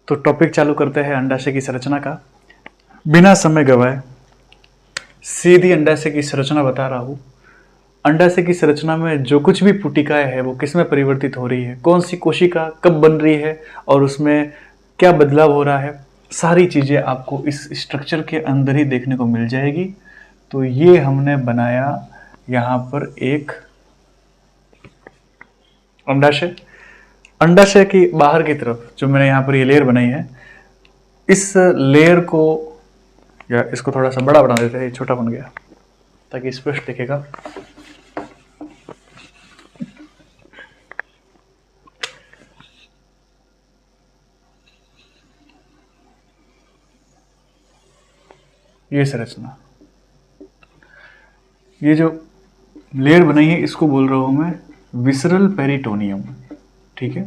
तो टॉपिक चालू करते हैं अंडाशय की संरचना का। बिना समय गवाए सीधी अंडाशय की संरचना बता रहा हूँ। अंडाशय की संरचना में जो कुछ भी पुटिकाएं है वो किस में परिवर्तित हो रही है, कौन सी कोशिका कब बन रही है और उसमें क्या बदलाव हो रहा है, सारी चीजें आपको इस स्ट्रक्चर के अंदर ही देखने को मिल जाएगी। तो ये हमने बनाया यहाँ पर एक अंडाशय। अंडाशय की बाहर की तरफ जो मैंने यहाँ पर ये लेयर बनाई है, इस लेयर को या इसको थोड़ा सा बड़ा बना देते हैं, ये छोटा बन गया ताकि स्पष्ट दिखेगा। ये संरचना, ये जो लेयर बनाई है इसको बोल रहा हूं मैं विसरल पेरिटोनियम। ठीक है,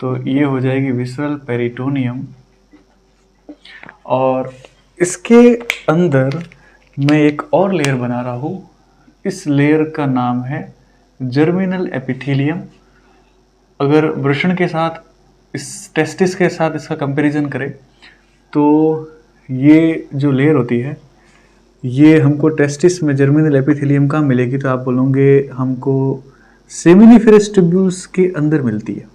तो ये हो जाएगी विसरल पेरिटोनियम। और इसके अंदर मैं एक और लेयर बना रहा हूं। इस लेयर का नाम है जर्मिनल एपिथेलियम। अगर वृषण के साथ, इस टेस्टिस के साथ इसका कंपैरिजन करें तो ये जो लेयर होती है ये हमको टेस्टिस में जर्मिनल एपिथेलियम कहाँ मिलेगी, तो आप बोलोगे हमको सेमिनिफेरस ट्यूब्यूल्स के अंदर मिलती है।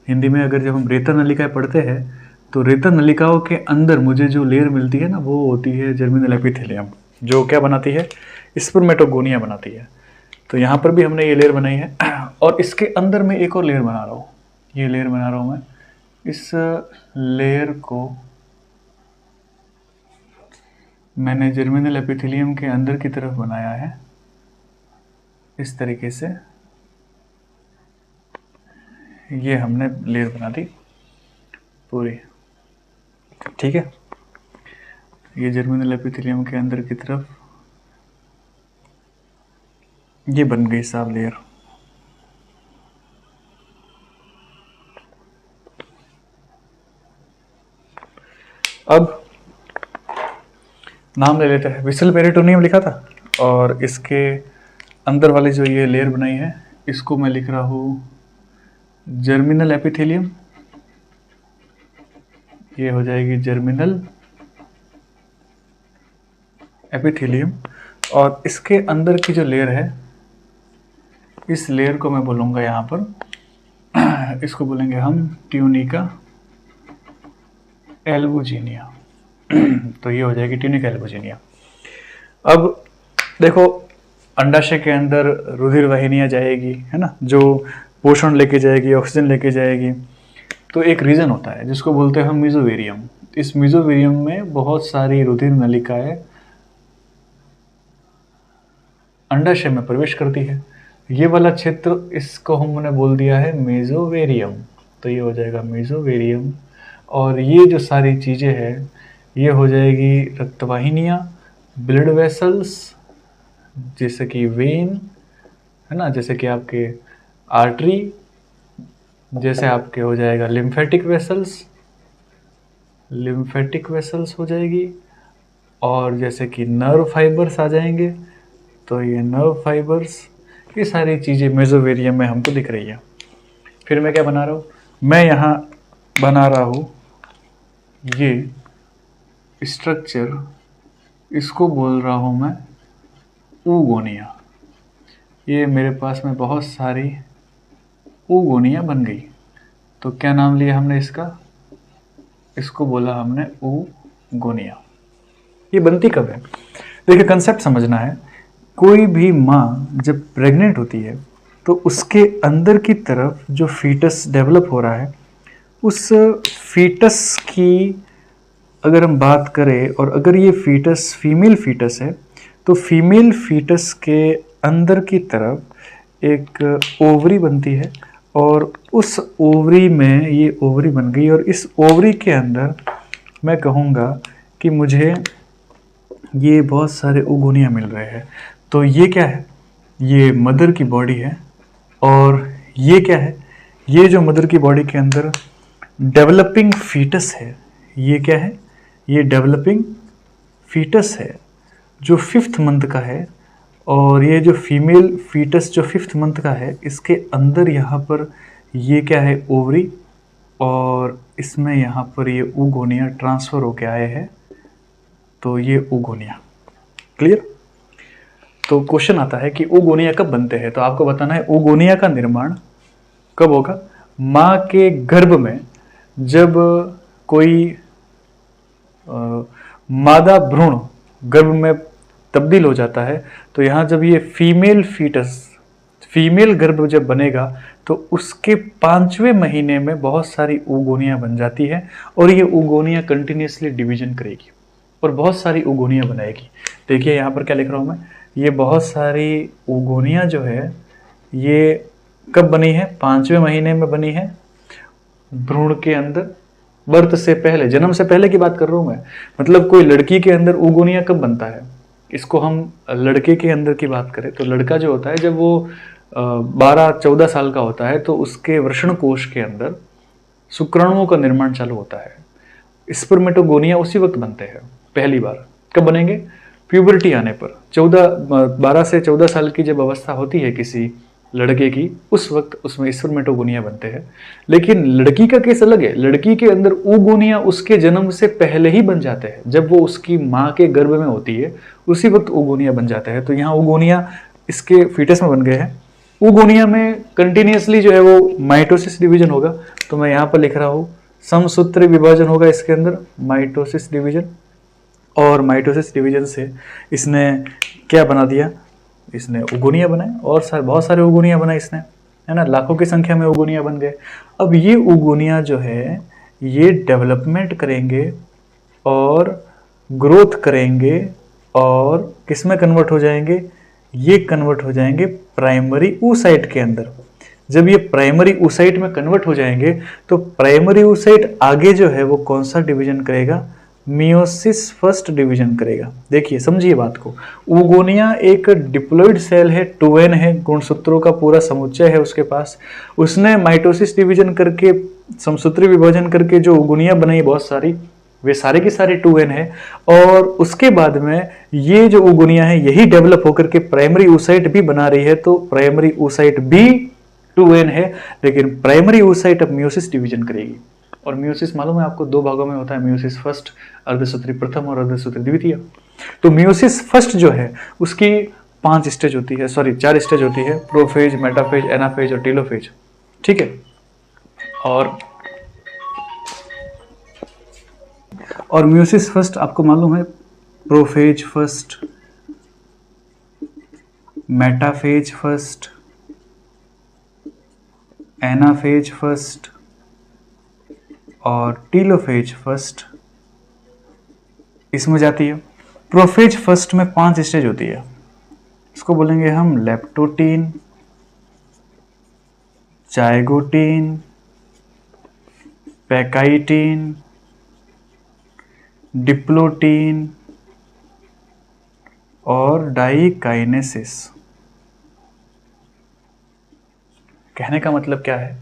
हिंदी में अगर जब हम रेता नलिकाएं पढ़ते हैं तो रेता नलिकाओं के अंदर मुझे जो लेयर मिलती है ना वो होती है जर्मिनल एपिथेलियम, जो क्या बनाती है, स्पर्मेटोगोनिया बनाती है। तो यहाँ पर भी हमने ये लेयर बनाई है और इसके अंदर मैं एक और लेयर बना रहा हूँ। ये लेयर बना रहा हूँ मैं, इस लेयर को मैंने जर्मिनल एपिथेलियम के अंदर की तरफ बनाया है इस तरीके से। ये हमने लेयर बना दी पूरी। ठीक है, ये जर्मिनल एपिथेलियम के अंदर की तरफ ये बन गई साफ लेयर। अब नाम ले लेते हैं, विसरल पेरिटोनियम लिखा था और इसके अंदर वाली जो ये लेयर बनाई है इसको मैं लिख रहा हूँ जर्मिनल एपिथेलियम। ये हो जाएगी जर्मिनल एपिथेलियम। और इसके अंदर की जो लेयर है इस लेयर को मैं बोलूँगा यहाँ पर, इसको बोलेंगे हम ट्यूनिका एल्बुजिनिया। तो ये हो जाएगी ट्यूनिका एल्बुजिनिया। अब देखो, अंडाशय के अंदर रुधिर वाहिनियाँ जाएगी, है ना, जो पोषण लेके जाएगी, ऑक्सीजन लेके जाएगी। तो एक रीजन होता है जिसको बोलते हैं हम मीजोवेरियम। इस मीजोवेरियम में बहुत सारी रुधिर नलिकाएं अंडाशय में प्रवेश करती है। ये वाला क्षेत्र इसको हमने बोल दिया है मेसोवेरियम। तो ये हो जाएगा मेसोवेरियम। और ये जो सारी चीज़ें हैं ये हो जाएगी रक्तवाहिनियाँ, ब्लड वेसल्स, जैसे कि वेन, है ना, जैसे कि आपके आर्टरी, जैसे आपके हो जाएगा लिम्फेटिक वेसल्स, लिम्फेटिक वेसल्स हो जाएगी। और जैसे कि नर्व फाइबर्स आ जाएंगे, तो ये नर्व फाइबर्स, ये सारी चीज़ें मेसोवेरियम में हमको दिख रही है। फिर मैं क्या बना रहा हूँ, मैं यहाँ बना रहा हूँ ये स्ट्रक्चर, इसको बोल रहा हूँ मैं ऊगोनिया। ये मेरे पास में बहुत सारी ऊगोनिया बन गई। तो क्या नाम लिया हमने इसका, इसको बोला हमने ऊगोनिया। ये बनती कब है, देखिए कंसेप्ट समझना है। कोई भी माँ जब प्रेग्नेंट होती है तो उसके अंदर की तरफ जो फीटस डेवलप हो रहा है, उस फीटस की अगर हम बात करें, और अगर ये फीटस फीमेल फीटस है तो फीमेल फीटस के अंदर की तरफ एक ओवरी बनती है। और उस ओवरी में ये ओवरी बन गई और इस ओवरी के अंदर मैं कहूँगा कि मुझे ये बहुत सारे ओगोनिया मिल रहे हैं। तो ये क्या है, ये मदर की बॉडी है। और ये क्या है, ये जो मदर की बॉडी के अंदर डेवलपिंग फीटस है, ये क्या है, ये डेवलपिंग फीटस है जो 5th मंथ का है। और ये जो फीमेल फीटस जो 5th मंथ का है, इसके अंदर यहाँ पर ये क्या है, ओवरी। और इसमें यहाँ पर ये oogonia ट्रांसफर होके आए हैं, तो ये oogonia। क्लियर? तो क्वेश्चन आता है कि oogonia कब बनते हैं, तो आपको बताना है oogonia का निर्माण कब होगा। माँ के गर्भ में जब कोई मादा भ्रूण गर्भ में तब्दील हो जाता है, तो यहाँ जब ये फीमेल फीटस, फीमेल गर्भ जब बनेगा, तो उसके 5वें महीने में बहुत सारी oogonia बन जाती है और ये oogonia कंटिन्यूसली डिवीजन करेगी और बहुत सारी oogonia बनाएगी। देखिए यहाँ पर क्या लिख रहा हूँ मैं, ये बहुत सारी oogonia जो है ये कब बनी है, 5वें महीने में बनी है भ्रूण के अंदर, बर्थ से पहले, जन्म से पहले की बात कर रहा हूं मैं। मतलब कोई लड़की के अंदर oogonia कब बनता है, इसको हम लड़के के अंदर की बात करें तो लड़का जो होता है जब वो 12-14 साल का होता है, तो उसके वृषण कोश के अंदर शुक्राणुओं का निर्माण चालू होता है। स्पर्मेटोगोनिया उसी वक्त बनते हैं पहली बार। कब बनेंगे, प्यूबर्टी आने पर, 12 से 14 साल की जब अवस्था होती है किसी लड़के की, उस वक्त उसमें स्पर्मेटोगोनिया बनते हैं। लेकिन लड़की का केस अलग है, लड़की के अंदर oogonia उसके जन्म से पहले ही बन जाते हैं। जब वो उसकी माँ के गर्भ में होती है उसी वक्त oogonia बन जाते हैं। तो यहाँ oogonia इसके फीटस में बन गए हैं। oogonia में कंटिन्यूसली जो है वो माइटोसिस डिवीजन होगा, तो मैं यहाँ पर लिख रहा हूँ समसूत्री विभाजन होगा इसके अंदर, माइटोसिस डिवीजन। और माइटोसिस डिवीजन से इसने क्या बना दिया, इसने oogonia बनाए और बहुत सारे oogonia बनाए इसने, है ना, लाखों की संख्या में oogonia बन गए। अब ये oogonia जो है ये डेवलपमेंट करेंगे और ग्रोथ करेंगे और किस में कन्वर्ट हो जाएंगे, ये कन्वर्ट हो जाएंगे प्राइमरी oocyte के अंदर। जब ये प्राइमरी oocyte में कन्वर्ट हो जाएंगे तो प्राइमरी oocyte आगे जो है वो कौन सा डिवीजन करेगा, मियोसिस फर्स्ट डिवीजन करेगा। देखिए समझिए बात को, oogonia एक डिप्लॉइड सेल है, 2n है, गुणसूत्रों का पूरा समुच्चय है उसके पास। उसने माइटोसिस डिवीजन करके, समसूत्री विभाजन करके जो oogonia बनाई बहुत सारी, वे सारे की सारी 2n है। और उसके बाद में ये जो oogonia है यही डेवलप होकर के प्राइमरी oocyte भी बना रही है, तो प्राइमरी oocyte भी 2n है, लेकिन प्राइमरी oocyte अब मियोसिस डिवीजन करेगी। और मियोसिस मालूम है आपको 2 भागों में होता है, मियोसिस फर्स्ट, अर्धसूत्री प्रथम और अर्धसूत्री द्वितीय। तो मियोसिस फर्स्ट जो है उसकी 4 स्टेज होती है, प्रोफेज, मेटाफेज, एनाफेज और टीलोफेज। ठीक है, और मियोसिस फर्स्ट आपको मालूम है, prophase first, metaphase first, anaphase first और टीलोफेज फर्स्ट इसमें जाती है। प्रोफेज फर्स्ट में 5 स्टेज होती है, इसको बोलेंगे हम लेप्टोटीन, जाइगोटीन, पैकाइटीन, डिप्लोटीन और डाइकाइनेसिस। कहने का मतलब क्या है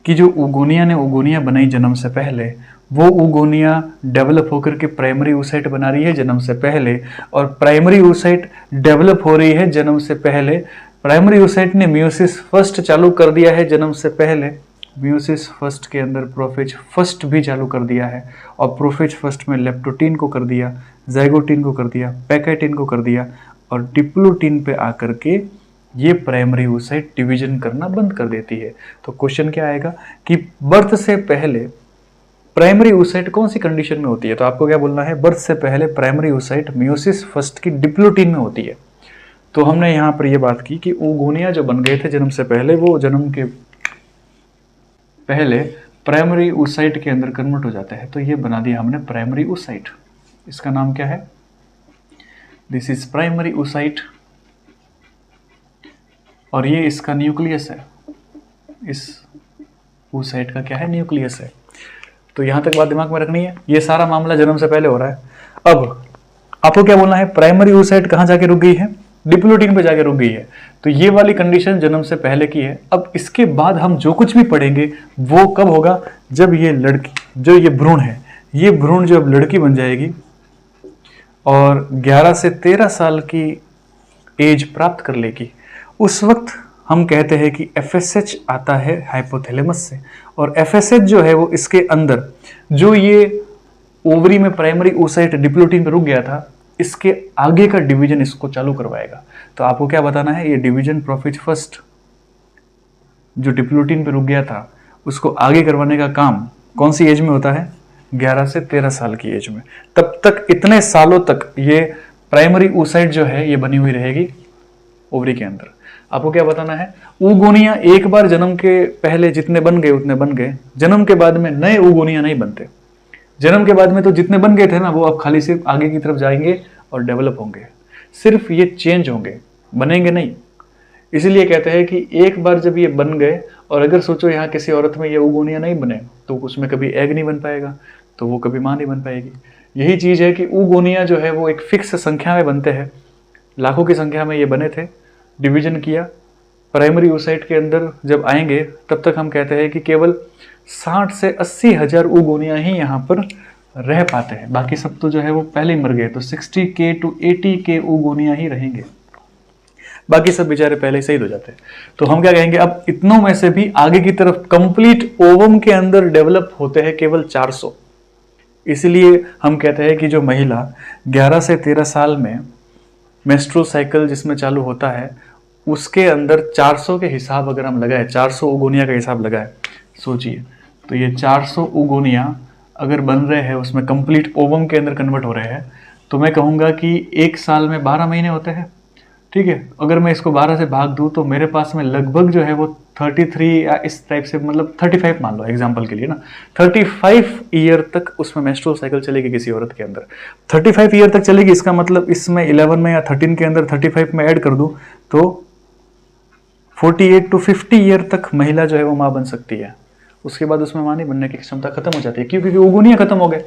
कि जो oogonia ने oogonia बनाई जन्म से पहले, वो oogonia डेवलप होकर के प्राइमरी oocyte बना रही है जन्म से पहले, और प्राइमरी oocyte डेवलप हो रही है जन्म से पहले। प्राइमरी oocyte ने मियोसिस फर्स्ट चालू कर दिया है जन्म से पहले, मियोसिस फर्स्ट के अंदर प्रोफेज फर्स्ट भी चालू कर दिया है, और प्रोफेज फर्स्ट में लेप्टोटीन को कर दिया, जाइगोटीन को कर दिया, पैकाइटीन को कर दिया, और डिप्लोटीन पे आकर के ये प्राइमरी oocyte डिवीजन करना बंद कर देती है। तो क्वेश्चन क्या आएगा कि बर्थ से पहले प्राइमरी oocyte कौन सी कंडीशन में होती है, तो आपको क्या बोलना है, बर्थ से पहले प्राइमरी oocyte मियोसिस फर्स्ट की डिप्लोटीन में होती है। तो हमने यहाँ पर यह बात की कि oogonia जो बन गए थे जन्म से पहले, वो जन्म के पहले प्राइमरी oocyte के अंदर कन्वर्ट हो जाते हैं। तो ये बना दिया हमने प्राइमरी oocyte, इसका नाम क्या है, दिस इज प्राइमरी oocyte, और ये इसका न्यूक्लियस है, इस oocyte का क्या है, न्यूक्लियस है। तो यहां तक बात दिमाग में रखनी है, ये सारा मामला जन्म से पहले हो रहा है। अब आपको क्या बोलना है, प्राइमरी oocyte कहां जाके रुक गई है, डिप्लोटीन पे जाके रुक गई है। तो ये वाली कंडीशन जन्म से पहले की है। अब इसके बाद हम जो कुछ भी पढ़ेंगे वो कब होगा, जब ये लड़की, जो ये भ्रूण है, ये भ्रूण जब लड़की बन जाएगी और 11 से 13 साल की एज प्राप्त कर लेगी, उस वक्त हम कहते हैं कि FSH आता है हाइपोथैलेमस से, और FSH जो है वो इसके अंदर जो ये ओवरी में प्राइमरी oocyte डिप्लोटीन पे रुक गया था, इसके आगे का डिवीजन इसको चालू करवाएगा। तो आपको क्या बताना है, ये डिवीजन प्रोफिज फर्स्ट जो डिप्लोटीन पे रुक गया था उसको आगे करवाने का काम कौन सी एज में होता है, 11 से 13 साल की एज में। तब तक इतने सालों तक ये प्राइमरी oocyte जो है ये बनी हुई रहेगी ओवरी के अंदर। आपको क्या बताना है, ऊगोनिया एक बार जन्म के पहले जितने बन गए उतने बन गए, जन्म के बाद में नए ऊगोनिया नहीं बनते। जन्म के बाद में तो जितने बन गए थे ना वो अब खाली सिर्फ आगे की तरफ जाएंगे और डेवलप होंगे, सिर्फ ये चेंज होंगे, बनेंगे नहीं। इसीलिए कहते हैं कि एक बार जब ये बन गए, और अगर सोचो यहाँ किसी औरत में ये ऊगोनिया नहीं बने तो उसमें कभी एग नहीं बन पाएगा, तो वो कभी माँ नहीं बन पाएगी। यही चीज है कि ऊगोनिया जो है वो एक फिक्स संख्या में बनते हैं, लाखों की संख्या में ये बने थे, डिवीजन किया, प्राइमरी oocyte के अंदर जब आएंगे तब तक हम कहते हैं कि केवल 60 से 80 हजार ऊगोनिया ही यहाँ पर रह पाते हैं, बाकी सब तो जो है वो पहले ही मर गए। तो 60K to 80K ऊगोनिया ही रहेंगे, बाकी सब बेचारे पहले ही शहीद हो जाते हैं। तो हम क्या कहेंगे, अब इतनों में से भी आगे की तरफ कंप्लीट ओवम के अंदर डेवलप होते हैं केवल 400। इसलिए हम कहते हैं कि जो महिला 11 से 13 साल में मेंस्ट्रुअल साइकिल जिसमें चालू होता है उसके अंदर 400 के हिसाब अगर हम लगाए, 400 ऊगोनिया का हिसाब लगाए, सोचिए तो ये 400 ऊगोनिया अगर बन रहे हैं, उसमें कंप्लीट ओवम के अंदर कन्वर्ट हो रहे हैं, तो मैं कहूँगा कि एक साल में 12 महीने होते हैं। ठीक है, अगर मैं इसको 12 से भाग दूं तो मेरे पास में लगभग जो है वो 33 या इस टाइप से, मतलब 35 मान लो एग्जांपल के लिए ना, 35 ईयर तक उसमें मेंस्ट्रुअल साइकिल चलेगी किसी औरत के अंदर। 35 ईयर तक चलेगी, इसका मतलब इसमें 11 में या 13 के अंदर 35 में ऐड कर दूं तो 48 to 50 ईयर तक महिला जो है वो माँ बन सकती है। उसके बाद उसमें माँ नहीं बनने की क्षमता खत्म हो जाती है, क्योंकि ऊगोनिया खत्म हो गए।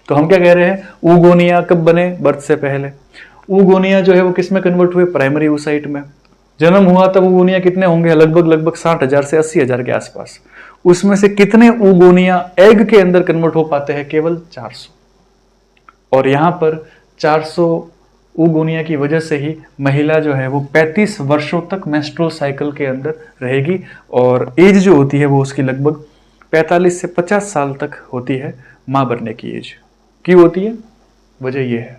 तो हम क्या कह रहे हैं, ऊगोनिया कब बने, बर्थ से पहले। ऊगोनिया जो है वो किस में कन्वर्ट हुए, प्राइमरी oocyte में। जन्म हुआ तब ऊगोनिया कितने होंगे, लगभग 60,000 से 80,000 के आसपास। उसमें से कितने ऊगोनिया एग के अंदर कन्वर्ट हो पाते हैं, केवल 400। और यहां पर 400 ऊगोनिया की वजह से ही महिला जो है वो 35 वर्षों तक मेंस्ट्रुअल साइकिल के अंदर रहेगी, और एज जो होती है वो उसकी लगभग 45 से 50 साल तक होती है मां बनने की एज। क्यों होती है, वजह ये है।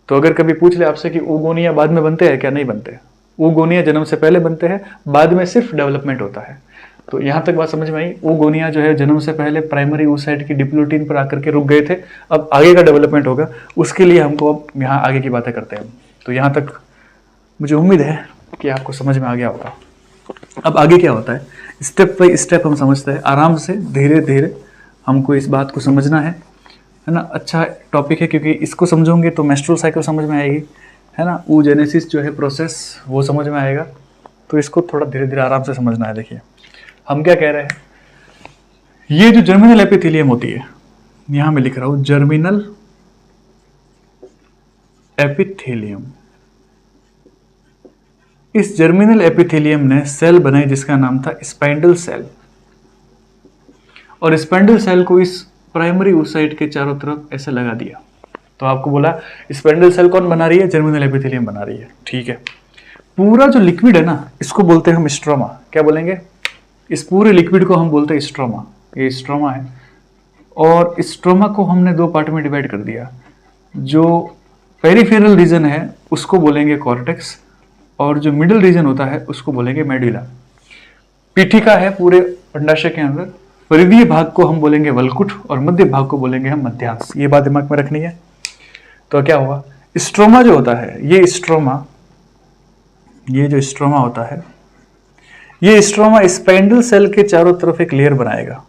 तो अगर कभी पूछ ले आपसे कि ऊगोनिया बाद में बनते हैं क्या, नहीं बनते। ऊगोनिया जन्म से पहले बनते हैं, बाद में सिर्फ डेवलपमेंट होता है। तो यहां तक बात समझ में आई। ऊगोनिया जो है जन्म से पहले प्राइमरी oocyte की डिप्लोटीन पर आकर के रुक गए थे, अब आगे का डेवलपमेंट होगा, उसके लिए हमको अब यहाँ आगे की बातें करते हैं। तो यहाँ तक मुझे उम्मीद है कि आपको समझ में आ गया होगा। अब आगे क्या होता है, स्टेप बाई स्टेप हम समझते हैं, आराम से धीरे धीरे हमको इस बात को समझना है ना। अच्छा टॉपिक है, क्योंकि इसको समझोगे तो मेंस्ट्रुअल साइकिल समझ में आएगी, है ना। oogenesis जो है प्रोसेस वो समझ में आएगा। तो इसको थोड़ा धीरे धीरे आराम से समझना है। देखिए हम क्या कह रहे हैं, ये जो जर्मिनल एपिथेलियम होती है, यहां मैं लिख रहा हूं जर्मिनल एपिथेलियम। इस जर्मिनल एपिथेलियम ने सेल बनाई जिसका नाम था स्पाइंडल सेल, और स्पाइंडल सेल को इस प्राइमरी oocyte के चारों तरफ ऐसे लगा दिया। तो आपको बोला स्पाइंडल सेल कौन बना रही है, जर्मिनल एपिथेलियम बना रही है। ठीक है, पूरा जो लिक्विड है ना इसको बोलते हैं हम स्ट्रोमा। क्या बोलेंगे, इस पूरे लिक्विड को हम बोलते हैं स्ट्रोमा। ये स्ट्रोमा है, और स्ट्रोमा को हमने दो पार्ट में डिवाइड कर दिया। जो पेरिफेरल रीजन है उसको बोलेंगे कॉर्टेक्स, और जो मिडिल रीजन होता है उसको बोलेंगे मेडुला। पीठिका है पूरे अंडाशय के अंदर, परिधीय भाग को हम बोलेंगे वल्कुट, और मध्य भाग को बोलेंगे हम मध्यांश। ये बात दिमाग में रखनी है। तो क्या हुआ, स्ट्रोमा जो होता है, ये जो स्ट्रोमा होता है, ये स्ट्रोमा स्पाइंडल सेल के चारों तरफ एक लेयर बनाएगा।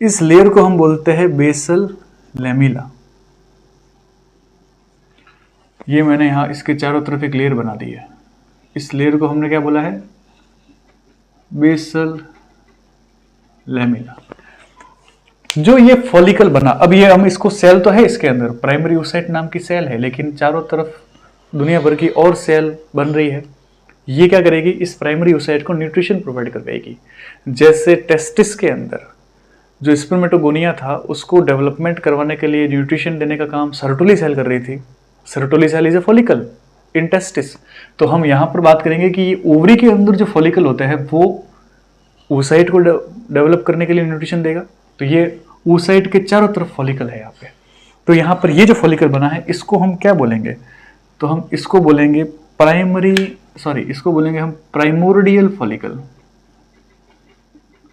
इस लेयर को हम बोलते हैं बेसल लैमिला। ये मैंने यहां इसके चारों तरफ एक लेयर बना दी है। इस लेयर को हमने क्या बोला है, बेसल लैमिला। जो ये फॉलिकल बना, अब ये हम इसको सेल तो है इसके अंदर, प्राइमरी oocyte नाम की सेल है, लेकिन चारों तरफ दुनिया भर की और सेल बन रही है। ये क्या करेगी, इस प्राइमरी oocyte को न्यूट्रिशन प्रोवाइड करवाएगी। जैसे टेस्टिस के अंदर जो स्पर्मेटोगोनिया था उसको डेवलपमेंट करवाने के लिए न्यूट्रिशन देने का काम सर्टोली सेल कर रही थी। Sertoli cell is a follicle, इंटेस्टिस। तो हम यहाँ पर बात करेंगे कि ये ओवरी के अंदर जो फॉलिकल होता है वो oocyte को डेवलप करने के लिए न्यूट्रिशन देगा। तो ये oocyte के चारों तरफ फॉलिकल है यहाँ पे। तो यहाँ पर ये जो फॉलिकल बना है इसको हम क्या बोलेंगे, तो हम इसको बोलेंगे इसको बोलेंगे हम प्राइमोर्डियल फॉलिकल।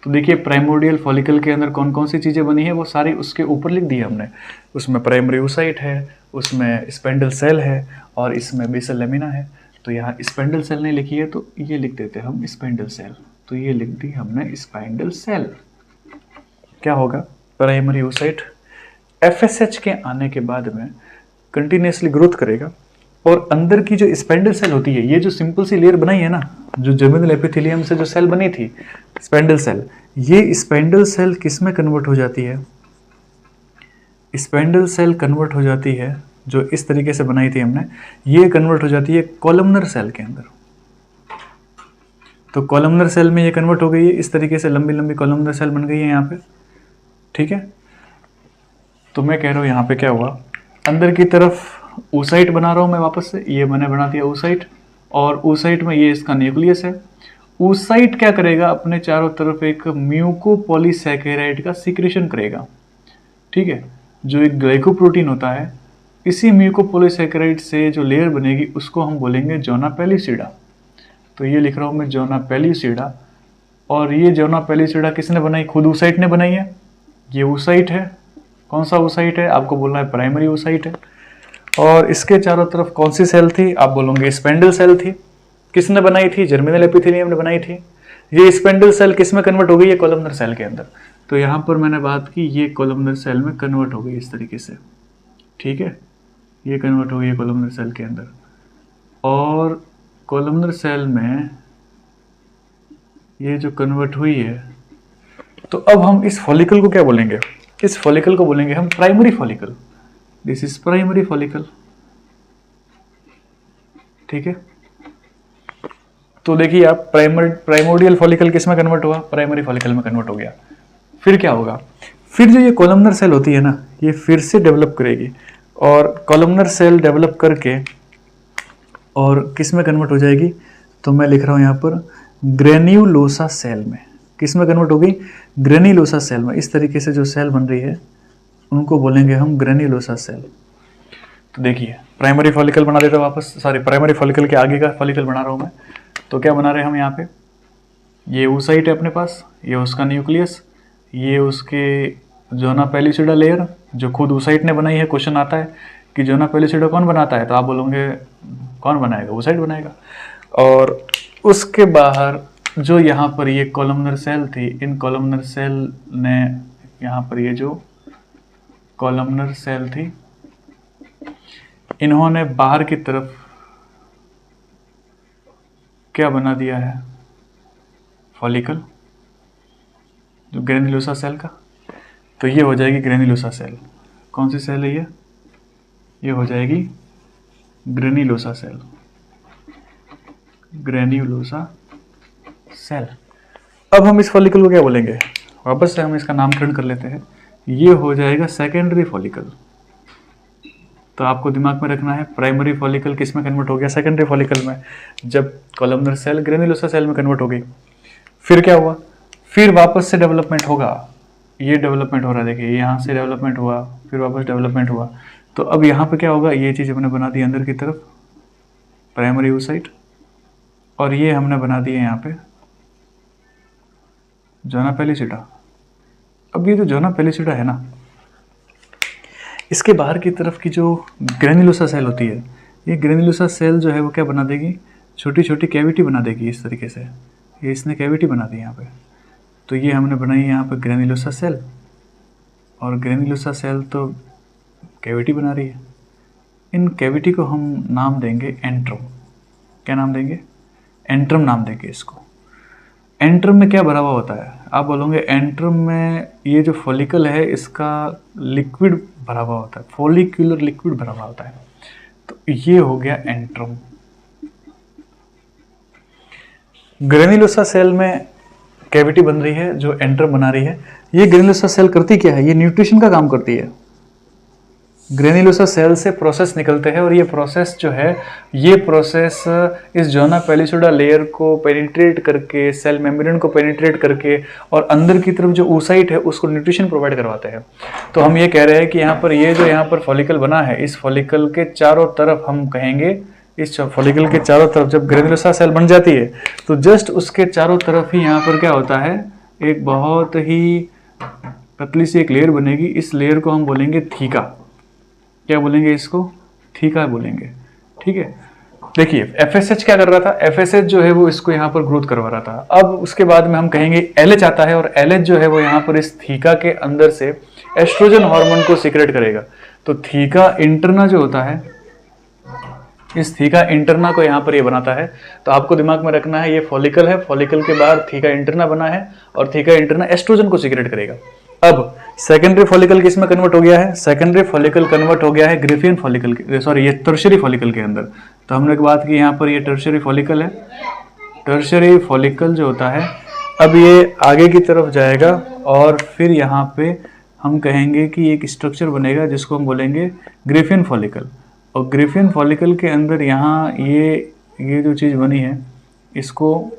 तो देखिए प्राइमोर्डियल फॉलिकल के अंदर कौन कौन सी चीजें बनी है वो सारी उसके ऊपर लिख दी है हमने। उसमें प्राइमरी oocyte है, उसमें स्पेंडल सेल है और इसमें बेसल लेमिना है। तो यहाँ स्पेंडल सेल नहीं लिखी है तो ये लिख देते हैं हम स्पेंडल सेल। तो ये लिख दी हमने स्पेंडल सेल। क्या होगा, प्राइमरी oocyte FSH के आने के बाद में कंटिन्यूसली ग्रोथ करेगा और अंदर की जो स्पेंडल सेल होती है, ये जो सिंपल सी लेयर बनाई है ना, जो जर्मिनल एपिथेलियम से जो सेल बनी थी स्पेंडल सेल, ये स्पेंडल सेल किस में कन्वर्ट हो जाती है, स्पेंडल सेल कन्वर्ट हो जाती है जो इस तरीके से बनाई थी हमने, ये कन्वर्ट हो जाती है कॉलमनर सेल के अंदर। तो कॉलमनर सेल में ये कन्वर्ट हो गई है, इस तरीके से लंबी लंबी कॉलमनर सेल बन गई है यहाँ पे। ठीक है, तो मैं कह रहा हूँ यहाँ पे क्या हुआ, अंदर की तरफ oocyte बना रहा हूँ मैं वापस से, ये मैंने बना दिया oocyte, और oocyte में ये इसका न्यूक्लियस है। oocyte क्या करेगा, अपने चारों तरफ एक म्यूकोपॉलीसैकेराइड का सिक्रेशन करेगा। ठीक है, जो एक ग्लाइकोप्रोटीन होता है, इसी म्यूकोपॉलीसैकेराइड से जो लेयर बनेगी उसको हम बोलेंगे जोना पेलिसिडा। तो ये लिख रहा हूँ मैं जोना पेलिसिडा, और ये जोना पेलिसिडा किसने बनाई, खुद oocyte ने बनाई है। ये oocyte है, कौन सा oocyte है, आपको बोलना है प्राइमरी oocyte है। और इसके चारों तरफ कौन सी सेल थी, आप बोलोगे स्पेंडल सेल थी। किसने बनाई थी, जर्मिनल एपिथेलियम ने बनाई थी। ये स्पेंडल सेल किस में कन्वर्ट हो गई है, कॉलमनर सेल के अंदर। तो यहाँ पर मैंने बात की, ये कॉलमनर सेल में कन्वर्ट हो गई इस तरीके से। ठीक है, ये कन्वर्ट हो गई है कॉलमनर सेल के अंदर, और कॉलमनर सेल में ये जो कन्वर्ट हुई है, तो अब हम इस फॉलिकल को क्या बोलेंगे, इस फॉलिकल को बोलेंगे हम primary follicle. This is primary follicle. ठीक है, तो देखिए आप प्राइमोर्डियल फॉलिकल किस में कन्वर्ट हुआ, प्राइमरी फॉलिकल में कन्वर्ट हो गया। फिर क्या होगा, फिर जो ये कॉलमनर सेल होती है ना, ये फिर से डेवलप करेगी, और कॉलमनर सेल डेवलप करके और किस में कन्वर्ट हो जाएगी, तो मैं लिख रहा हूं यहाँ पर ग्रेन्युलोसा सेल में। किस में कन्वर्ट हो गई, ग्रेन्युलोसा सेल में। इस तरीके से जो सेल बन रही है उनको बोलेंगे हम ग्रेन्युलोसा सेल। तो देखिए प्राइमरी फॉलिकल बना देता हूं वापस, प्राइमरी फॉलिकल के आगे का फॉलिकल बना रहा हूं मैं। तो क्या बना रहे हैं हम यहाँ पे, ये oocyte है अपने पास, ये उसका न्यूक्लियस, ये उसके जोना पेलिसिडा लेयर जो खुद oocyte ने बनाई है। क्वेश्चन आता है कि जोना पेलिसिडा कौन बनाता है, तो आप बोलोगे कौन बनाएगा, oocyte बनाएगा। और उसके बाहर जो यहाँ पर ये कॉलमनर सेल थी, इन कॉलमनर सेल ने यहाँ पर ये जो कॉलमनर सेल थी, इन्होंने बाहर की तरफ क्या बना दिया है, फॉलिकल, जो ग्रेन्युलोसा सेल का। तो ये हो जाएगी ग्रेन्युलोसा सेल। कौन सी सेल है ये हो जाएगी ग्रेन्युलोसा सेल, ग्रेन्युलोसा सेल। अब हम इस फॉलिकल को क्या बोलेंगे, वापस से हम इसका नामकरण कर लेते हैं, ये हो जाएगा सेकेंडरी फॉलिकल। तो आपको दिमाग में रखना है, प्राइमरी फॉलिकल किस में कन्वर्ट हो गया, सेकेंडरी फॉलिकल में, जब कॉलमनर सेल ग्रेन्युलोसा सेल में कन्वर्ट हो गई। फिर क्या हुआ, फिर वापस से डेवलपमेंट होगा, ये डेवलपमेंट हो रहा है, देखिए यहाँ से डेवलपमेंट हुआ, फिर वापस डेवलपमेंट हुआ। तो अब यहाँ पे क्या होगा, ये चीज़ हमने बना दी अंदर की तरफ प्राइमरी oocyte, और ये हमने बना दिए यहाँ पे जोना पेलिसिडा। अब ये जो जोना पेलिसिडा है ना, इसके बाहर की तरफ की जो ग्रेन्युलोसा सेल होती है, ये ग्रेन्युलोसा सेल जो है वो क्या बना देगी, छोटी छोटी कैविटी बना देगी इस तरीके से। ये इसने कैविटी बना दी यहाँ पे, तो ये हमने बनाई यहाँ पे ग्रेन्युलोसा सेल, और ग्रेन्युलोसा सेल तो कैविटी बना रही है। इन कैविटी को हम नाम देंगे एंट्रम। क्या नाम देंगे, एंट्रम नाम देंगे इसको। एंट्रम में क्या भरा हुआ होता है, आप बोलोगे एंट्रम में ये जो फॉलिकल है इसका लिक्विड भरा हुआ होता है, फॉलिक्यूलर लिक्विड भरा हुआ होता है। तो ये हो गया एंट्रम। ग्रेन्युलोसा सेल में कैविटी बन रही है जो एंट्रम बना रही है। ये ग्रेन्युलोसा सेल करती क्या है, ये न्यूट्रिशन का काम करती है। ग्रेन्युलोसा सेल से प्रोसेस निकलते हैं और ये प्रोसेस जो है, ये प्रोसेस इस जोना पेलिसुडा लेयर को पेनिट्रेट करके, सेल मेम्ब्रेन को पेनिट्रेट करके और अंदर की तरफ जो oocyte है उसको न्यूट्रिशन प्रोवाइड करवाते हैं। तो हम ये कह रहे हैं कि यहाँ पर ये जो यहाँ पर फॉलिकल बना है, इस फॉलिकल के चारों तरफ हम कहेंगे, इस फॉलिकल के चारों तरफ जब ग्रेन्युलोसा सेल बन जाती है तो जस्ट उसके चारों तरफ ही यहाँ पर क्या होता है, एक बहुत ही पतली सी एक लेयर बनेगी। इस लेयर को हम बोलेंगे थीका। क्या बोलेंगे इसको? थीका बोलेंगे। ठीक है। देखिए FSH क्या कर रहा था, FSH जो है वो इसको यहाँ पर ग्रोथ करवा रहा था। अब उसके बाद में हम कहेंगे LH आता है और LH जो है वो यहाँ पर इस थीका के अंदर से एस्ट्रोजन हार्मोन को सीक्रेट करेगा। तो थीका इंटरना जो होता है, इस थीका इंटरना को यहाँ पर ये बनाता है। तो आपको दिमाग में रखना है, ये फॉलिकल है, फॉलिकल के बाद थीका इंटरना बना है और थीका इंटरना एस्ट्रोजन को सीक्रेट करेगा। अब सेकेंडरी फॉलिकल किस में कन्वर्ट हो गया है? सेकेंडरी फॉलिकल कन्वर्ट हो गया है ग्रिफियन फॉलिकल के, सॉरी ये टर्शियरी फॉलिकल के अंदर। तो हमने एक बात की यहाँ पर, ये टर्शियरी फॉलिकल है। टर्शियरी फॉलिकल जो होता है, अब ये आगे की तरफ जाएगा और फिर यहाँ पे हम कहेंगे कि एक स्ट्रक्चर बनेगा जिसको हम बोलेंगे ग्रिफियन फॉलिकल। और ग्रिफियन फॉलिकल के अंदर यहाँ ये जो चीज़ बनी है, इसको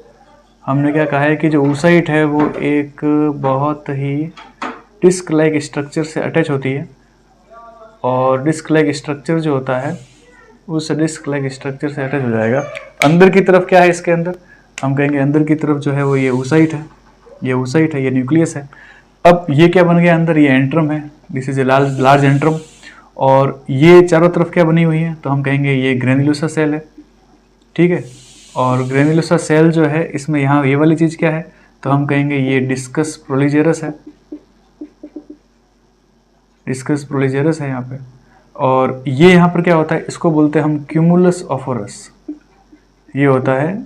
हमने क्या कहा है कि जो oocyte है वो एक बहुत ही डिस्क लाइक स्ट्रक्चर से अटैच होती है। और डिस्क लाइक स्ट्रक्चर जो होता है उस डिस्क लाइक स्ट्रक्चर से अटैच हो जाएगा। अंदर की तरफ क्या है इसके अंदर? हम कहेंगे अंदर की तरफ जो है वो ये oocyte है, ये oocyte है, ये न्यूक्लियस है। अब ये क्या बन गया अंदर? ये एंट्रम है, this is a large antrum. और ये चारों तरफ क्या बनी हुई है? तो हम कहेंगे ये ग्रेन्युलोसा सेल है। ठीक है। और ग्रेन्युलोसा सेल जो है, इसमें यहाँ ये वाली चीज़ क्या है? तो हम कहेंगे ये डिस्कस प्रोलीजेरस है, डिस्कस प्रोलीजेरस है यहाँ पे। और ये यहाँ पर क्या होता है? इसको बोलते हैं हम क्यूमुलस ऑफोरस। ये होता है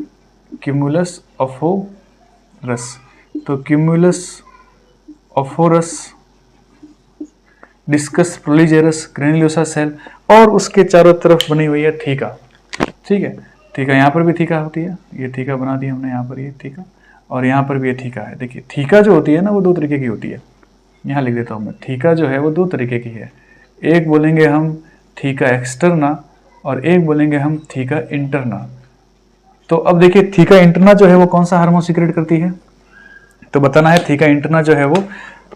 क्यूमुलस ऑफोरस। तो क्यूमुलस ऑफोरस, डिस्कस प्रोलीजेरस, ग्रेन्युलोसा सेल और उसके चारों तरफ बनी हुई है थीका। ठीक है। थीका, यहाँ पर भी थीका होती है, ये थीका बना दी हमने यहाँ पर, ये थीका, और यहाँ पर भी ये थीका है। देखिए थीका जो होती है ना वो दो तरीके की होती है, यहाँ लिख देता हूँ मैं। थीका जो है वो दो तरीके की है, एक बोलेंगे हम थीका एक्सटर्ना और एक बोलेंगे हम थीका इंटरना। तो अब देखिए थीका इंटरना जो है वो कौन सा हार्मोन सीक्रेट करती है? तो बताना है, थीका इंटरना जो है वो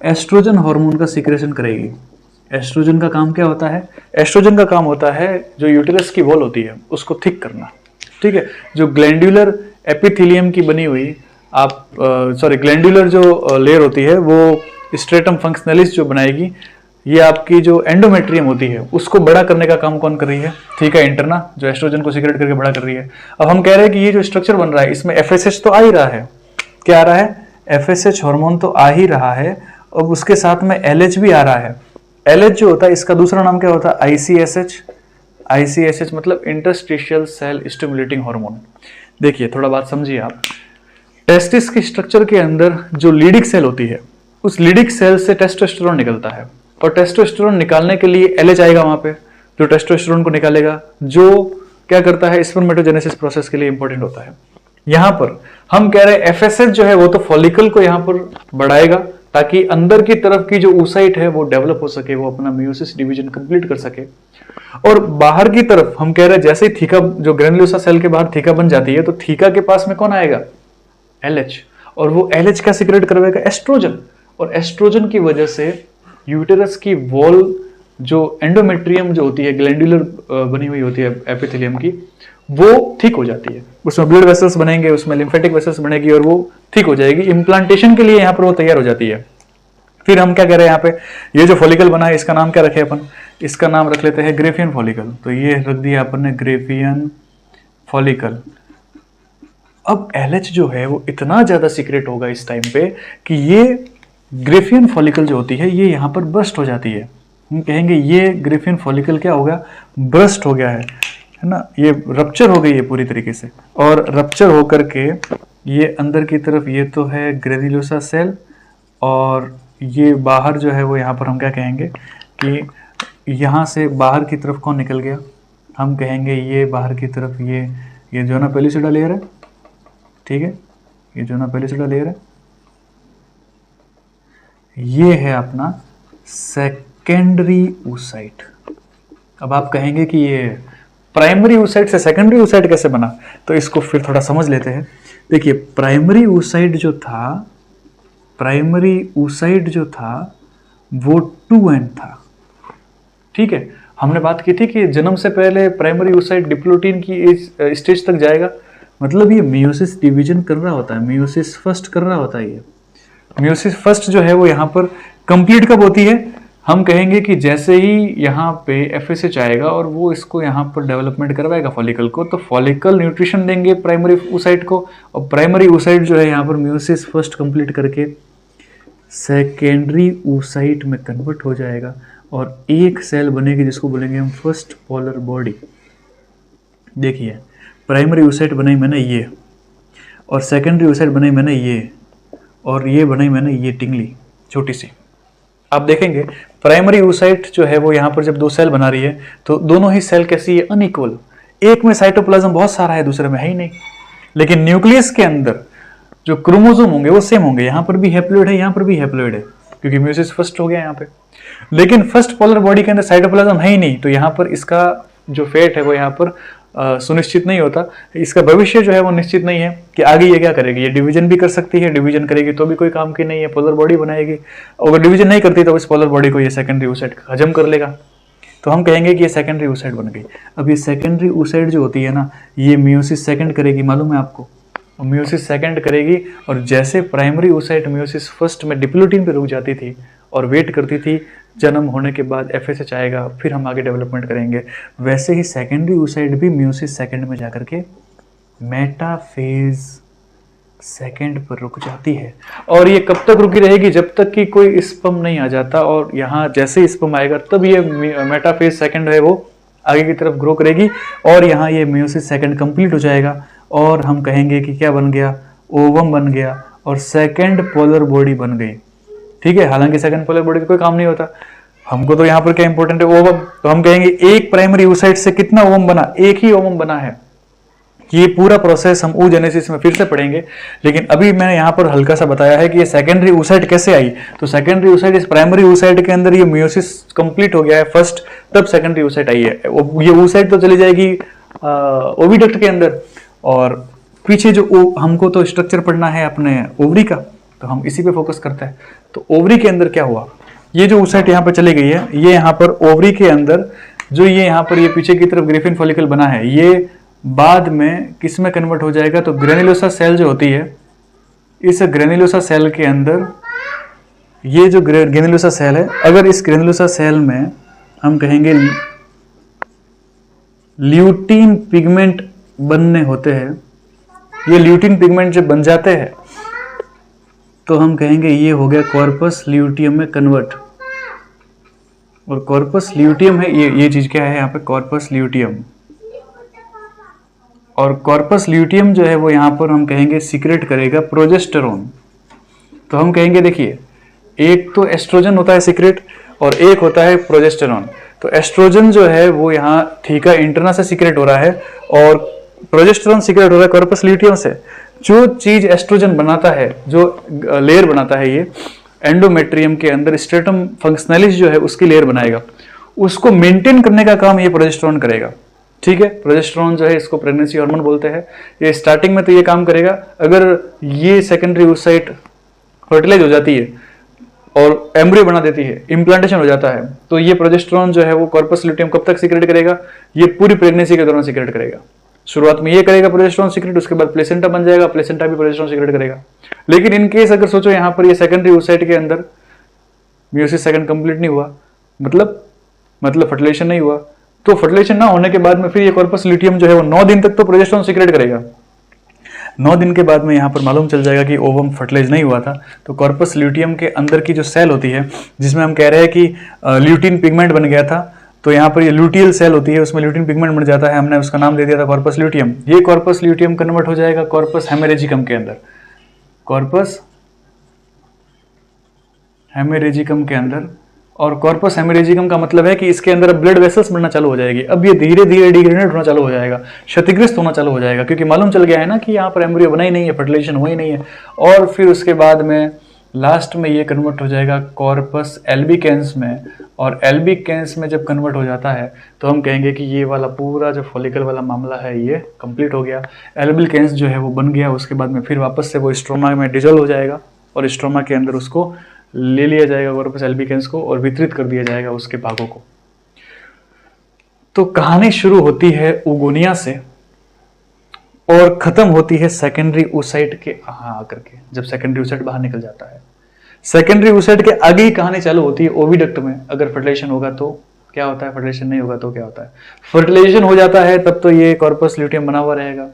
एस्ट्रोजन हार्मोन का सीक्रेशन करेगी। एस्ट्रोजन का काम क्या होता है? एस्ट्रोजन का काम होता है जो यूटेरस की वॉल होती है उसको थिक करना। ठीक है। जो ग्लैंडुलर एपिथेलियम की बनी हुई ग्लैंडुलर जो लेयर होती है वो स्ट्रेटम फंक्शनलिस जो बनाएगी, ये आपकी जो एंडोमेट्रियम होती है उसको बड़ा करने का काम कौन कर रही है? थीका इंटरना, जो एस्ट्रोजन को सीक्रेट करके बड़ा कर रही है। अब हम कह रहे हैं कि ये जो स्ट्रक्चर बन रहा है इसमें FSH तो आ ही रहा है। क्या आ रहा है? FSH हार्मोन तो आ ही रहा है, और उसके साथ में LH भी आ रहा है। LH जो होता है इसका दूसरा नाम क्या होता है? ICSH। ICSH मतलब इंटरस्टिशियल सेल स्टिमुलेटिंग हार्मोन। देखिए थोड़ा बात समझिए आप। टेस्टिस के स्ट्रक्चर के अंदर जो लीडिक सेल होती है, उस लीडिक सेल से टेस्टोस्टेरोन निकलता है, और टेस्टोस्टेरोन निकालने के लिए LH आएगा वहां पे, जो टेस्टोस्टेरोन को निकालेगा, जो क्या करता है? स्पर्मेटोजेनेसिस प्रोसेस के लिए इंपॉर्टेंट होता है। यहां पर हम कह रहे हैं FSH जो है वो तो फॉलिकल को यहां पर बढ़ाएगा ताकि अंदर की तरफ की जो oocyte है वो डेवलप हो सके, वो अपना मियोसिस डिवीजन कंप्लीट कर सके। और बाहर की तरफ हम कह रहे हैं जैसे ही थीका, जो ग्रेन्युलोसा सेल के बाहर थीका बन जाती है तो थीका के पास में कौन आएगा? LH। और वो LH का सीक्रेट करवाएगा? एस्ट्रोजन। और एस्ट्रोजन की वजह से यूटेरस की वॉल, जो एंडोमेट्रियम जो होती है, ग्लैंडुलर बनी हुई होती है एपिथेलियम की, वो ठीक हो जाती है। उसमें ब्लड वेसल्स बनेंगे, उसमें लिम्फेटिक वेसल्स बनेगी और वो ठीक हो जाएगी। इम्प्लांटेशन के लिए यहाँ पर वो तैयार हो जाती है। फिर हम क्या कह रहे हैं यहाँ पे? ये जो फॉलिकल बना है इसका नाम क्या रखे अपन? इसका नाम रख लेते हैं ग्रेफियन फॉलिकल। तो ये रख दिया अपन ने ग्रेफियन फॉलिकल। अब LH जो है वो इतना ज्यादा सीक्रेट होगा इस टाइम पे कि ये ग्रेफियन फॉलिकल जो होती है ये यहाँ पर बर्स्ट हो जाती है। हम कहेंगे ये ग्रेफियन फॉलिकल क्या होगा? बर्स्ट हो गया है ना, ये रप्चर हो गई है पूरी तरीके से। और रप्चर होकर के ये अंदर की तरफ, ये तो है ग्रेन्युलोसा सेल, और ये बाहर जो है वो यहाँ पर हम क्या कहेंगे कि यहाँ से बाहर की तरफ कौन निकल गया? हम कहेंगे ये बाहर की तरफ ये जोना पेलिसुडा लेयर है। ठीक है, ये जोना पेलिसुडा लेयर है, ये है अपना सेकेंडरी oocyte। अब आप कहेंगे कि ये प्राइमरी oocyte से सेकेंडरी oocyte कैसे बना, तो इसको फिर थोड़ा समझ लेते हैं। देखिए प्राइमरी oocyte जो था वो 2n था, ठीक है। हमने बात की थी कि जन्म से पहले प्राइमरी oocyte डिप्लोटीन की स्टेज तक जाएगा, मतलब ये मियोसिस डिवीजन कर रहा होता है, मियोसिस फर्स्ट कर रहा होता है। ये मियोसिस फर्स्ट जो है वो यहाँ पर कंप्लीट कब होती है, हम कहेंगे कि जैसे ही यहाँ पे FSH आएगा और वो इसको यहाँ पर डेवलपमेंट करवाएगा फॉलिकल को, तो फॉलिकल न्यूट्रिशन देंगे प्राइमरी oocyte को, और प्राइमरी oocyte जो है यहाँ पर मियोसिस फर्स्ट कंप्लीट करके सेकेंडरी oocyte में कन्वर्ट हो जाएगा और एक सेल बनेगी जिसको बोलेंगे हम फर्स्ट पोलर बॉडी। देखिए प्राइमरी oocyte बनाई मैंने ये, और सेकेंडरी oocyte बनाई मैंने ये, और ये बनाई मैंने ये टिंगली छोटी सी। आप देखेंगे प्राइमरी oocyte जो है वो यहाँ पर जब दो सेल बना रही है तो दोनों ही सेल कैसी है, अनइक्वल। एक में साइटोप्लाज्म बहुत सारा है, दूसरे में है ही नहीं। लेकिन न्यूक्लियस के अंदर जो क्रोमोसोम होंगे वो सेम होंगे, यहाँ पर भी हैप्लोइड है, यहाँ पर भी हैप्लोइड है, क्योंकि म्यूसिस फर्स्ट हो गया यहाँ पे। लेकिन फर्स्ट पोलर बॉडी के अंदर साइटोप्लाज्म है ही नहीं, तो यहाँ पर इसका जो फेट है वो यहाँ पर सुनिश्चित नहीं होता। इसका भविष्य जो है वो निश्चित नहीं है कि आगे ये क्या करेगी। ये डिवीजन भी कर सकती है, डिवीजन करेगी तो भी कोई काम की नहीं है, पोलर बॉडी बनाएगी। अगर डिवीजन नहीं करती तो इस पोलर बॉडी को ये सेकेंडरी oocyte हजम कर लेगा, तो हम कहेंगे कि ये सेकेंडरी oocyte बन गई। अब ये सेकेंडरी oocyte जो होती है ना, ये मियोसिस सेकंड करेगी, मालूम है आपको, मियोसिस सेकंड करेगी। और जैसे प्राइमरी oocyte मियोसिस फर्स्ट में डिप्लोटीन पे रुक जाती थी और वेट करती थी जन्म होने के बाद FSH आएगा फिर हम आगे डेवलपमेंट करेंगे, वैसे ही सेकेंडरी oocyte भी मियोसिस सेकंड में जाकर के मेटाफेज सेकंड पर रुक जाती है। और ये कब तक रुकी रहेगी, जब तक कि कोई स्पर्म नहीं आ जाता, और यहाँ जैसे स्पर्म आएगा तब ये मेटाफेज सेकंड है वो आगे की तरफ ग्रो करेगी, और यहाँ ये मियोसिस सेकंड कंप्लीट हो जाएगा और हम कहेंगे कि क्या बन गया, ओवम बन गया और सेकंड पोलर बॉडी बन गई, ठीक है। हालांकि सेकंड पोलर बॉडी का कोई काम नहीं होता, हमको तो यहाँ पर क्या इंपॉर्टेंट है, ओवम। तो हम कहेंगे एक प्राइमरी oocyte से कितना ओवम बना, एक ही ओवम बना है। ये पूरा प्रोसेस हम oogenesis में फिर से पढ़ेंगे, लेकिन अभी मैंने यहाँ पर हल्का सा बताया है कि ये सेकेंडरी oocyte कैसे आई। तो सेकेंडरी oocyte इस प्राइमरी oocyte के अंदर ये मियोसिस कंप्लीट हो गया है फर्स्ट, तब सेकेंडरी oocyte आई है। ये oocyte तो चली जाएगी ओविडक्ट के अंदर, और पीछे जो हमको तो स्ट्रक्चर पढ़ना है अपने ओवरी का, तो हम इसी पे फोकस करते हैं। तो ओवरी के अंदर क्या हुआ, ये जो oocyte यहाँ पर चली गई है, ये यहाँ पर ओवरी के अंदर जो ये यहाँ पर ये पीछे की तरफ ग्रिफिन फॉलिकल बना है, ये बाद में किस में कन्वर्ट हो जाएगा, तो ग्रेनुलोसा सेल जो होती है, इस ग्रेनुलोसा सेल के अंदर ये जो ग्रेनुलोसा सेल है, अगर इस ग्रेनुलोसा सेल में हम कहेंगे ल्यूटीन पिगमेंट बनने होते हैं, ये ल्यूटीन पिगमेंट जब बन जाते हैं तो हम कहेंगे ये हो गया कॉर्पस ल्यूटियम में कन्वर्ट। और कॉर्पस ल्यूटियम है, ये चीज क्या है यहाँ पे, कॉर्पस ल्यूटियम। और कॉर्पस ल्यूटियम जो है वो यहाँ पर हम कहेंगे सीक्रेट करेगा प्रोजेस्टेरोन। तो हम कहेंगे देखिए, एक तो एस्ट्रोजन होता है सीक्रेट और एक होता है प्रोजेस्टेरोन। तो एस्ट्रोजन जो है वो यहाँ ठीक है इंटरना से सीक्रेट हो रहा है, और प्रोजेस्टेरोन सीक्रेट हो रहा है कॉर्पस ल्यूटियम से। जो चीज एस्ट्रोजन बनाता है, जो लेयर बनाता है, ये एंडोमेट्रियम के अंदर स्ट्रेटम फंक्शनलिस जो है उसकी लेयर बनाएगा, उसको मेंटेन करने का काम ये प्रोजेस्टेरोन करेगा, ठीक है। प्रोजेस्टेरोन जो है इसको प्रेगनेंसी हार्मोन बोलते हैं। ये स्टार्टिंग में तो ये काम करेगा, अगर ये सेकेंडरी oocyte फर्टिलाइज हो जाती है और एम्ब्रियो बना देती है, इम्प्लांटेशन हो जाता है, तो ये प्रोजेस्टेरोन जो है वो कॉर्पस ल्यूटियम कब तक सीक्रेट करेगा, ये पूरी प्रेगनेंसी के दौरान सीक्रेट करेगा। शुरुआत में ये करेगा प्रोजेस्टेरोन सीक्रेट, उसके बाद प्लेसेंटा बन जाएगा, प्लेसेंटा भी प्रोजेस्टेरोन सीक्रेट करेगा। लेकिन इन केस अगर सोचो यहाँ पर ये सेकेंडरी oocyte के अंदर मियोसिस सेकंड कंप्लीट नहीं हुआ, मतलब फर्टिलाइजेशन नहीं हुआ, तो फर्टिलाइजेशन ना होने के बाद में फिर ये कॉर्पस ल्यूटियम जो है वो 9 दिन तक तो प्रोजेस्टेरोन सीक्रेट करेगा। 9 दिन के बाद में यहाँ पर मालूम चल जाएगा कि ओवम फर्टिलाइज नहीं हुआ था, तो कॉर्पस ल्यूटियम के अंदर की जो सेल होती है, जिसमें हम कह रहे हैं कि ल्यूटिन पिगमेंट बन गया था, तो यहाँ पर ये ल्यूटियल सेल होती है, उसमें ल्यूटिन पिगमेंट बन जाता है, हमने उसका नाम दे दिया था कॉर्पस ल्यूटियम। ये कॉर्पस ल्यूटियम कन्वर्ट हो जाएगा कॉर्पस हेमेरेजिकम के अंदर, कॉर्पस हेमेरेजिकम के अंदर। और कॉर्पस हेमेरेजिकम का मतलब है कि इसके अंदर ब्लड वेसल्स बनना चालू हो जाएगी। अब ये धीरे धीरे डिग्रेडेट होना चालू हो जाएगा, क्षतिग्रस्त होना चालू हो जाएगा, क्योंकि मालूम चल गया है ना कि यहाँ पर एम्ब्रियो बना ही नहीं है, फर्टिलाइजेशन हुआ ही नहीं है। और फिर उसके बाद में लास्ट में ये कन्वर्ट हो जाएगा कॉर्पस एल्बिकेंस में, और एल्बिकेंस में जब कन्वर्ट हो जाता है तो हम कहेंगे कि ये वाला पूरा जो फॉलिकल वाला मामला है ये कंप्लीट हो गया। एल्बिकेंस जो है वो बन गया, उसके बाद में फिर वापस से वो स्ट्रोमा में डिजोल्व हो जाएगा और स्ट्रोमा के अंदर उसको ले लिया जाएगा कॉर्पस एल्बिकेंस को, और वितरित कर दिया जाएगा उसके भागों को। तो कहानी शुरू होती है उगोनिया से और खत्म होती है सेकेंडरी oocyte के आकर के, जब सेकेंडरी oocyte बाहर निकल जाता है। सेकेंडरी oocyte के आगे ही कहानी चालू होती है ओविडक्ट में। अगर फर्टिलाइजेशन होगा तो क्या होता है, फर्टिलाइजेशन नहीं होगा तो क्या होता है। फर्टिलाइजेशन हो जाता है तब तो ये कॉर्पस ल्यूटियम बना हुआ रहेगा।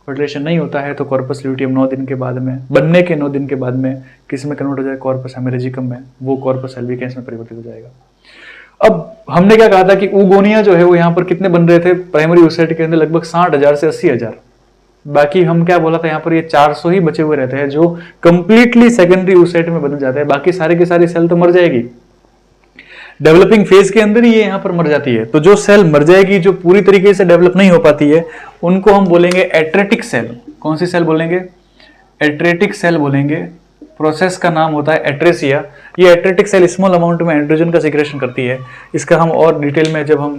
फर्टिलाइजेशन नहीं होता है तो कॉर्पस ल्यूटियम 9 दिन के बाद में, बनने के 9 दिन के बाद में किस में कन्वर्ट हो जाएगा, कॉर्पस हेमरेजिकम में, वो कॉर्पस एल्बिकेंस में परिवर्तित हो जाएगा। अब हमने क्या कहा था कि ऊगोनिया जो है वो यहाँ पर कितने बन रहे थे प्राइमरी oocyte के अंदर, लगभग 60,000 से 80,000। बाकी हम क्या बोला था यहाँ पर, ये 400 ही बचे हुए रहते हैं जो कंप्लीटली सेकेंडरी oocyte में बदल जाते हैं। बाकी सारे के सारे सेल तो मर जाएगी, डेवलपिंग फेज के अंदर ही ये यहाँ पर मर जाती है। तो जो सेल मर जाएगी, जो पूरी तरीके से डेवलप नहीं हो पाती है, उनको हम बोलेंगे एट्रेटिक सेल। कौन सी सेल बोलेंगे, एट्रेटिक सेल बोलेंगे। प्रोसेस का नाम होता है एट्रेसिया। ये एट्रेटिक सेल स्मॉल अमाउंट में एंड्रोजन का सिक्रेशन करती है। इसका हम और डिटेल में जब हम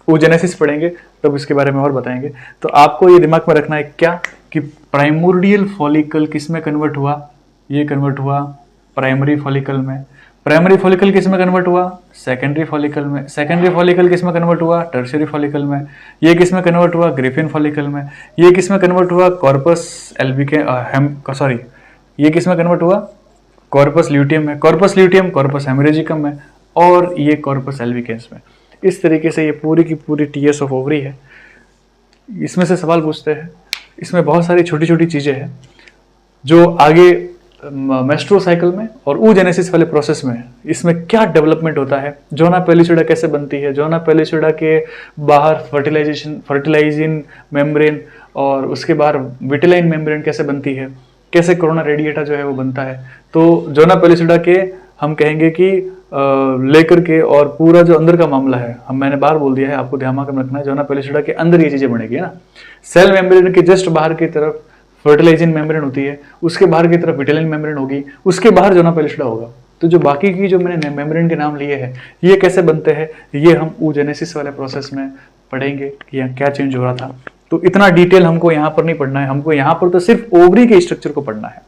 oogenesis पढ़ेंगे तब इसके बारे में और बताएंगे। तो आपको ये दिमाग में रखना है क्या, कि प्राइमोर्डियल फॉलिकल किस में कन्वर्ट हुआ, ये कन्वर्ट हुआ प्राइमरी फॉलिकल में। प्राइमरी फॉलिकल किस में कन्वर्ट हुआ, सेकेंडरी फॉलिकल में। सेकेंडरी फॉलिकल किस में कन्वर्ट हुआ, टर्शियरी फॉलिकल में। ये किस में कन्वर्ट हुआ, ग्रिफिन फॉलिकल में। ये किस में कन्वर्ट हुआ, कॉर्पस एल्बिकेंस ये किस में कन्वर्ट हुआ, कॉर्पस ल्यूटियम में। कॉर्पस ल्यूटियम कॉर्पस हेमरेजिकम में, और ये कॉर्पस एल्बिकेंस में। इस तरीके से ये पूरी की पूरी टीएस ऑफ ओवरी है। इसमें से सवाल पूछते हैं, इसमें बहुत सारी छोटी छोटी चीजें हैं जो आगे मेस्ट्रो साइकिल में और oogenesis वाले प्रोसेस में इसमें क्या डेवलपमेंट होता है। जोना पेलिसिडा कैसे बनती है, जोना पेलिसिडा के बाहर फर्टिलाइजिंग मेम्ब्रेन और उसके बाहर विटिलाइन मेम्ब्रेन कैसे बनती है, कैसे कोरोना रेडिएटा जो है वो बनता है। तो जोना पेलिसिडा के हम कहेंगे कि लेकर के और पूरा जो अंदर का मामला है, मैंने बार बोल दिया है, आपको ध्यान में रखना है। जोना पेलिसिडा के अंदर ये चीजें बनेगी ना। सेल मेम्ब्रेन के जस्ट बाहर की तरफ फर्टिलाइजिंग मेम्ब्रेन होती है, उसके बाहर की तरफ विटिलाइन मेम्ब्रेन होगी, उसके बाहर जोना पेलिसिडा होगा। तो जो बाकी की जो मैंने मेम्ब्रेन के नाम लिए हैं, ये कैसे बनते हैं, ये हम oogenesis वाले प्रोसेस में पढ़ेंगे कि यहाँ क्या चेंज हो रहा था। तो इतना डिटेल हमको यहाँ पर नहीं पढ़ना है, हमको यहाँ पर तो सिर्फ ओवरी के स्ट्रक्चर को पढ़ना है।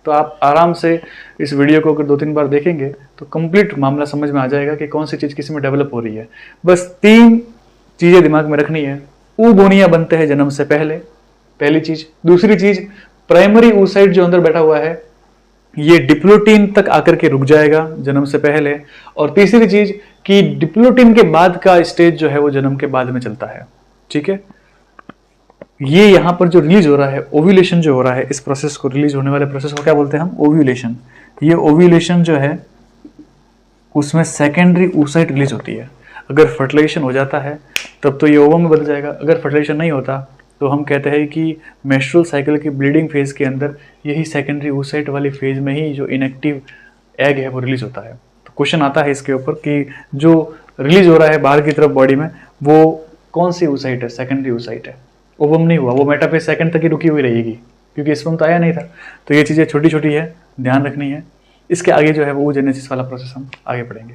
तो आप आराम से इस वीडियो को अगर 2-3 बार देखेंगे तो कंप्लीट मामला समझ में आ जाएगा कि कौन सी चीज किस में डेवलप हो रही है। बस 3 चीजें दिमाग में रखनी है। ऊगोनिया बनते हैं जन्म से पहले, पहली चीज। दूसरी चीज, प्राइमरी oocyte जो अंदर बैठा हुआ है ये डिप्लोटीन तक आकर के रुक जाएगा जन्म से पहले। और तीसरी चीज कि डिप्लोटीन के बाद का स्टेज जो है वो जन्म के बाद में चलता है। ठीक है, ये यहां पर जो रिलीज हो रहा है, ओव्यूलेशन जो हो रहा है, इस प्रोसेस को, रिलीज होने वाले प्रोसेस को क्या बोलते हैं हम, ओव्यूलेशन। ये ओव्यूलेशन जो है उसमें सेकेंडरी oocyte रिलीज होती है। अगर फर्टिलाइजेशन हो जाता है तब तो ये ओवम में बदल जाएगा। अगर फर्टिलाइजेशन नहीं होता तो हम कहते हैं कि मेंस्ट्रुअल साइकिल की ब्लीडिंग फेज के अंदर यही सेकेंडरी oocyte वाली फेज में ही जो इनएक्टिव एग है वो रिलीज होता है। तो क्वेश्चन आता है इसके ऊपर कि जो रिलीज हो रहा है बाहर की तरफ बॉडी में वो कौन सी oocyte है, सेकेंडरी oocyte है। ओवम नहीं हुआ, वो मेटाफेज सेकंड तक ही रुकी हुई रहेगी क्योंकि स्पर्म तो आया नहीं था। तो ये चीजें छोटी छोटी है, ध्यान रखनी है। इसके आगे जो है वो oogenesis वाला प्रोसेस हम आगे पढ़ेंगे।